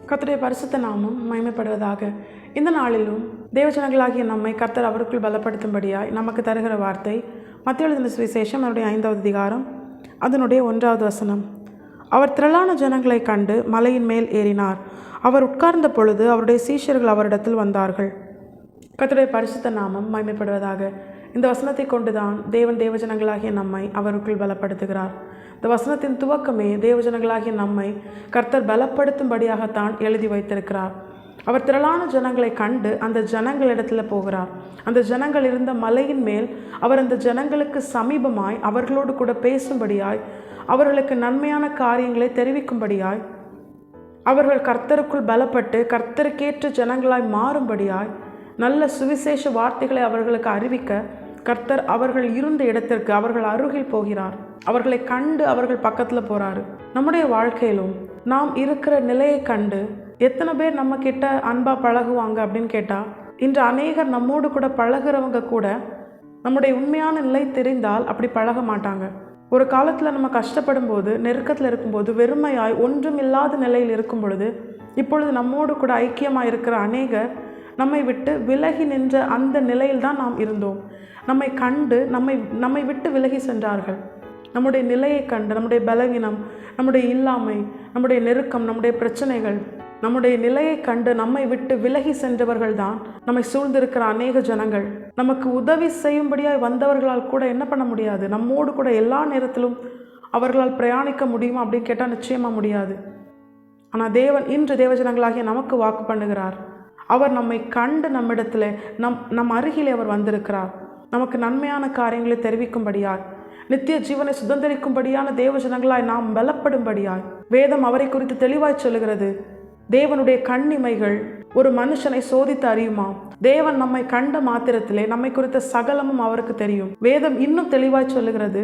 கர்த்தருடைய பரிசுத்த நாமம் மகிமைப்படுவதாக. இந்த நாளிலும் தேவஜனங்களாகிய நம்மை கர்த்தர் அவருக்குள் பலப்படுத்தும்படியாய் நமக்கு தருகிற வார்த்தை மத்தேயு எழுதின சுவிசேஷம் அதனுடைய 5வது அதிகாரம் அதனுடைய 1வது வசனம். அவர் திரளான ஜனங்களை கண்டு மலையின் மேல் ஏறினார். அவர் உட்கார்ந்த பொழுது அவருடைய சீஷர்கள் அவரிடத்தில் வந்தார்கள். கர்த்தருடைய பரிசுத்த நாமம் மகிமைப்படுவதாக. இந்த வசனத்தை கொண்டுதான் தேவன் தேவஜனங்களாகிய நம்மை அவருக்குள் பலப்படுத்துகிறார். இந்த வசனத்தின் துவக்கமே தேவஜனங்களாகிய நம்மை கர்த்தர் பலப்படுத்தும்படியாகத்தான் எழுதி வைத்திருக்கிறார். அவர் திரளான ஜனங்களை கண்டு அந்த ஜனங்களிடத்தில் போகிறார். அந்த ஜனங்கள் இருந்த மலையின் மேல் அவர் அந்த ஜனங்களுக்கு சமீபமாய் அவர்களோடு கூட பேசும்படியாய், அவர்களுக்கு நன்மையான காரியங்களை தெரிவிக்கும்படியாய், அவர்கள் கர்த்தருக்குள் பலப்பட்டு கர்த்தருக்கேற்ற ஜனங்களாய் மாறும்படியாய் நல்ல சுவிசேஷ வார்த்தைகளை அவர்களுக்கு அறிவிக்க கர்த்தர் அவர்கள் இருந்த இடத்திற்கு அவர்கள் அருகில் போகிறார். அவர்களை கண்டு அவர்கள் பக்கத்தில் போகிறாரு. நம்முடைய வாழ்க்கையிலும் நாம் இருக்கிற நிலையை கண்டு எத்தனை பேர் நம்ம கிட்ட அன்பாக பழகுவாங்க அப்படின்னு கேட்டால், இன்று அநேகர் நம்மோடு கூட பழகிறவங்க கூட நம்முடைய உண்மையான நிலை தெரிந்தால் அப்படி பழக மாட்டாங்க. ஒரு காலத்தில் நம்ம கஷ்டப்படும் போது, நெருக்கத்தில் இருக்கும்போது, வெறுமையாய் ஒன்றும் இல்லாத நிலையில் இருக்கும் பொழுது, இப்பொழுது நம்மோடு கூட ஐக்கியமாக இருக்கிற அநேகர் நம்மை விட்டு விலகி நின்ற அந்த நிலையில் தான் நாம் இருந்தோம். நம்மை கண்டு நம்மை விட்டு விலகி சென்றார்கள். நம்முடைய நிலையை கண்டு, நம்முடைய பலவீனம், நம்முடைய இல்லாமை, நம்முடைய நெருக்கம், நம்முடைய பிரச்சனைகள், நம்முடைய நிலையை கண்டு நம்மை விட்டு விலகி சென்றவர்கள் தான் நம்மை சூழ்ந்திருக்கிற அநேக ஜனங்கள். நமக்கு உதவி செய்யும்படியாய் வந்தவர்களால் கூட என்ன பண்ண முடியாது. நம்மோடு கூட எல்லா நேரத்திலும் அவர்களால் பிரயாணிக்க முடியுமா அப்படின்னு கேட்டால் நிச்சயமாக முடியாது. ஆனால் தேவன் இன்று தேவஜனங்களாகிய நமக்கு வாக்கு பண்ணுகிறார். அவர் நம்மை கண்டு நம்மிடத்தில் நம் அருகிலே அவர் வந்திருக்கிறார். நமக்கு நன்மையான காரியங்களை தெரிவிக்கும்படியாய், நித்திய ஜீவனை சுதந்திரிக்கும்படியான தேவஜனங்களாய் நாம் பலப்படும்படியாய் வேதம் அவரை குறித்து தெளிவாய் சொல்லுகிறது. தேவனுடைய கண்ணிமைகள் ஒரு மனுஷனை சோதித்து அறியுமா? தேவன் நம்மை கண்ட மாத்திரத்திலே நம்மை குறித்த சகலமும் அவருக்கு தெரியும். வேதம் இன்னும் தெளிவாய் சொல்லுகிறது,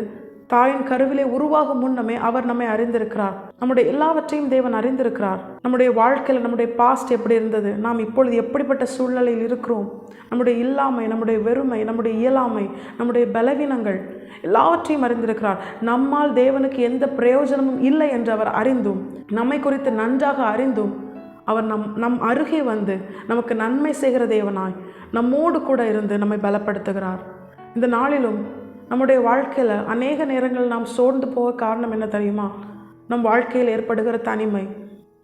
தாயின் கருவிலே உருவாகும் முன்னமே அவர் நம்மை அறிந்திருக்கிறார். நம்முடைய எல்லாவற்றையும் தேவன் அறிந்திருக்கிறார். நம்முடைய வாழ்க்கையில் நம்முடைய பாஸ்ட் எப்படி இருந்தது, நாம் இப்பொழுது எப்படிப்பட்ட சூழ்நிலையில் இருக்கிறோம், நம்முடைய இல்லாமை, நம்முடைய வெறுமை, நம்முடைய இயலாமை, நம்முடைய பலவீனங்கள் எல்லாவற்றையும் அறிந்திருக்கிறார். நம்மால் தேவனுக்கு எந்த பிரயோஜனமும் இல்லை என்று அவர் அறிந்தும், நம்மை குறித்து நன்றாக அறிந்தும் அவர் நம் அருகே வந்து நமக்கு நன்மை செய்கிற தேவனாய் நம்மோடு கூட இருந்து நம்மை பலப்படுத்துகிறார். இந்த நாளிலும் நம்முடைய வாழ்க்கையில் அநேக நேரங்கள் நாம் சோர்ந்து போக காரணம் என்ன தெரியுமா? நம் வாழ்க்கையில் ஏற்படுகிற தனிமை,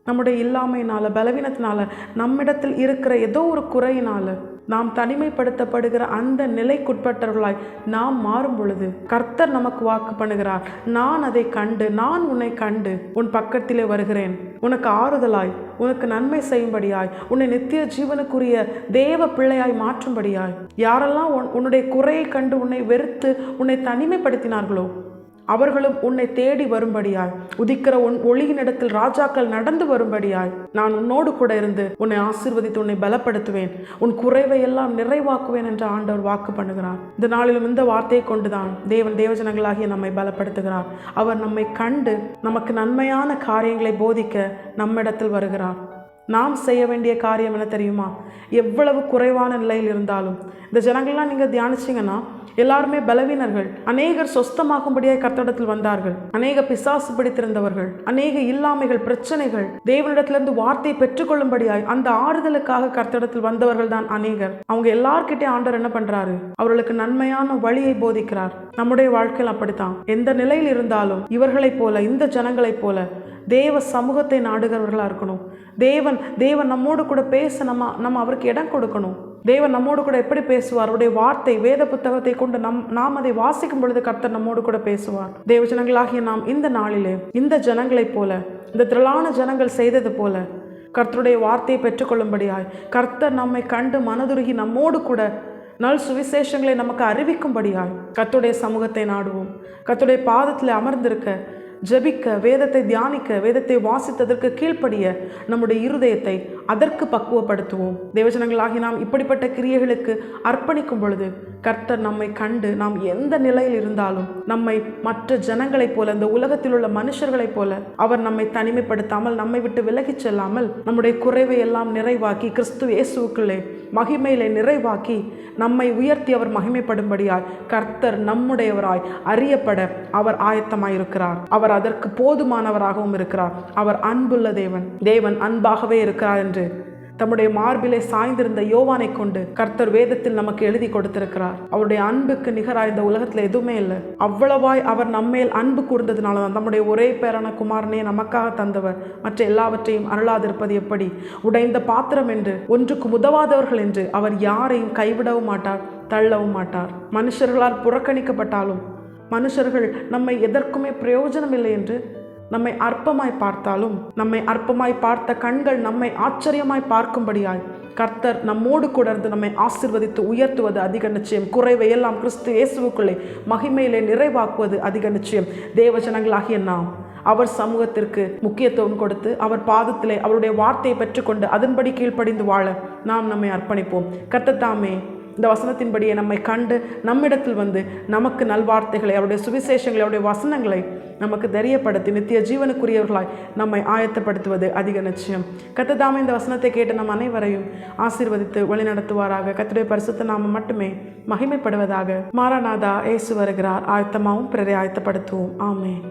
நம்முடைய இல்லாமையினால், பலவீனத்தினால, நம்மிடத்தில் இருக்கிற ஏதோ ஒரு குறையினால் நாம் தனிமைப்படுத்தப்படுகிற அந்த நிலைக்குட்பட்டவர்களாய் நாம் மாறும் பொழுது கர்த்தர் நமக்கு வாக்கு பண்ணுகிறார், நான் அதை கண்டு, நான் உன்னை கண்டு உன் பக்கத்திலே வருகிறேன், உனக்கு ஆறுதலாய், உனக்கு நன்மை செய்யும்படியாய், உன்னை நித்திய ஜீவனுக்குரிய தேவ பிள்ளையாய் மாற்றும்படியாய். யாரெல்லாம் உன்னுடைய குறையை கண்டு உன்னை வெறுத்து உன்னை தனிமைப்படுத்தினார்களோ அவர்களும் உன்னை தேடி வரும்படியாய், உதிக்கிற உன் ஒளியினிடத்தில் ராஜாக்கள் நடந்து வரும்படியாய் நான் உன்னோடு கூட இருந்து உன்னை ஆசீர்வதித்து உன்னை பலப்படுத்துவேன், உன் குறைவை எல்லாம் நிறைவாக்குவேன் என்று ஆண்டவர் வாக்கு பண்ணுகிறார். இந்த நாளிலும் இந்த வார்த்தையை கொண்டுதான் தேவன் தேவஜனங்களாகிய நம்மை பலப்படுத்துகிறார். அவர் நம்மை கண்டு நமக்கு நன்மையான காரியங்களை போதிக்க நம்மிடத்தில் வருகிறார். நாம் செய்ய வேண்டிய காரியம் என்ன தெரியுமா? எவ்வளவு குறைவான நிலையில் இருந்தாலும், இந்த ஜனங்கள்லாம் நீங்கள் தியானிச்சிங்கன்னா எல்லாருமே பலவீனர்கள். அநேகர் சொஸ்தமாகும்படியாய் கர்த்தரிடத்தில் வந்தார்கள். அநேக பிசாசு பிடித்திருந்தவர்கள், அநேக இல்லாமைகள், பிரச்சனைகள், தேவனிடத்திலிருந்து வார்த்தையை பெற்றுக்கொள்ளும்படியாய் அந்த ஆறுதலுக்காக கர்த்தரிடத்தில் வந்தவர்கள் தான் அநேகர். அவங்க எல்லார்கிட்டே ஆண்டவர் என்ன பண்றாரு? அவர்களுக்கு நன்மையான வழியை போதிக்கிறார். நம்முடைய வாழ்க்கையில் அப்படித்தான். எந்த நிலையில் இருந்தாலும் இவர்களைப் போல, இந்த ஜனங்களைப் போல தேவ சமூகத்தை நாடுகிறவர்களாக இருக்கணும். தேவன் நம்மோடு கூட பேச நம்ம அவருக்கு இடம் கொடுக்கணும். தேவன் நம்மோடு கூட எப்படி பேசுவார்? அவருடைய வார்த்தை, வேத புத்தகத்தை கொண்டு நாம் அதை வாசிக்கும் பொழுது கர்த்தர் நம்மோடு கூட பேசுவார். தேவஜனங்களாகிய நாம் இந்த நாளிலே இந்த ஜனங்களைப் போல, இந்த திரளான ஜனங்கள் செய்தது போல கர்த்தருடைய வார்த்தையை பெற்றுக்கொள்ளும்படியாய், கர்த்தர் நம்மை கண்டு மனதுருகி நம்மோடு கூட நல் சுவிசேஷங்களை நமக்கு அறிவிக்கும்படியாய் கர்த்தருடைய சமூகத்தை நாடுவோம். கர்த்தருடைய பாதத்தில் அமர்ந்திருக்க, ஜெபிக்க, வேதத்தை தியானிக்க, வேதத்தை வாசித்ததற்கு கீழ்ப்படிய நம்முடைய இருதயத்தை அதற்கு பக்குவப்படுத்துவோம். தேவஜனங்களாகி நாம் இப்படிப்பட்ட கிரியைகளுக்கு அர்ப்பணிக்கும் பொழுது கர்த்தர் நம்மை கண்டு நாம் எந்த நிலையில் இருந்தாலும் நம்மை மற்ற ஜனங்களைப் போல, இந்த உலகத்தில் உள்ள மனுஷர்களைப் போல அவர் நம்மை தனிமைப்படுத்தாமல், நம்மை விட்டு விலகிச் செல்லாமல் நம்முடைய குறைவை எல்லாம் நிறைவாக்கி கிறிஸ்து இயேசுவுக்குள்ளே மகிமையிலே நிறைவாக்கி நம்மை உயர்த்தி அவர் மகிமைப்படும்படியாய் கர்த்தர் நம்முடையவராய் அறியப்பட அவர் ஆயத்தமாயிருக்கிறார். அவர் அவர் அதற்கு போதுமானவராகவும் இருக்கிறார். அவர் அன்புள்ள தேவன். தேவன் அன்பாகவே இருக்கிறார் என்று தம்முடைய மார்பிலே சாய்ந்திருந்த யோவானை கொண்டு கர்த்தர் வேதத்தில் நமக்கு எழுதி கொடுத்திருக்கிறார். அவருடைய அன்புக்கு நிகராக இந்த உலகத்தில் எதுவுமே இல்லை. அவ்வளவாய் அவர் நம்மேல் அன்பு கூர்ந்ததுனால தான் நம்முடைய ஒரே பேரான குமாரனே நமக்காக தந்தவர் மற்ற எல்லாவற்றையும் அருளாதிருப்பது எப்படி? உடைந்த பாத்திரம் என்று, ஒன்றுக்கு உதவாதவர்கள் என்று அவர் யாரையும் கைவிடவும் மாட்டார், தள்ளவும் மாட்டார். மனுஷர்களால் புறக்கணிக்கப்பட்டாலும், மனுஷர்கள் நம்மை எதற்குமே பிரயோஜனம் இல்லை என்று நம்மை அற்பமாய் பார்த்தாலும், நம்மை அற்பமாய் பார்த்த கண்கள் நம்மை ஆச்சரியமாய் பார்க்கும்படியாய் கர்த்தர் நம்மோடு கூட இருந்து நம்மை ஆசீர்வதித்து உயர்த்துவது அதிக நிச்சயம். குறைவை எல்லாம் கிறிஸ்து இயேசுவுக்குள்ளே மகிமையிலே நிறைவாக்குவது அதிக நிச்சயம். தேவஜனங்களாகிய நாம் அவர் சமூகத்திற்கு முக்கியத்துவம் கொடுத்து அவர் பாதத்திலே அவருடைய வார்த்தையை பெற்றுக்கொண்டு அதன்படி கீழ்ப்படிந்து வாழ நாம் நம்மை அர்ப்பணிப்போம். கர்த்தர் தாமே இந்த வசனத்தின்படியே நம்மை கண்டு நம்மிடத்தில் வந்து நமக்கு நல்வார்த்தைகளை, அவருடைய சுவிசேஷங்களை, அவருடைய வசனங்களை நமக்கு தெரியப்படுத்தி நித்திய ஜீவனுக்குரியவர்களாய் நம்மை ஆயத்தப்படுத்துவது அதிக நிச்சயம். கர்த்தர் தாமே இந்த வசனத்தை கேட்டு நம் அனைவரையும் ஆசீர்வதித்து வழிநடத்துவாராக. கர்த்தருடைய பரிசுத்த நாமம் மட்டுமே மகிமைப்படுவதாக. மாரநாதா, இயேசு வருகிறார். ஆயத்தமாகவும் பிறரை ஆயத்தப்படுத்துவோம். ஆமென்.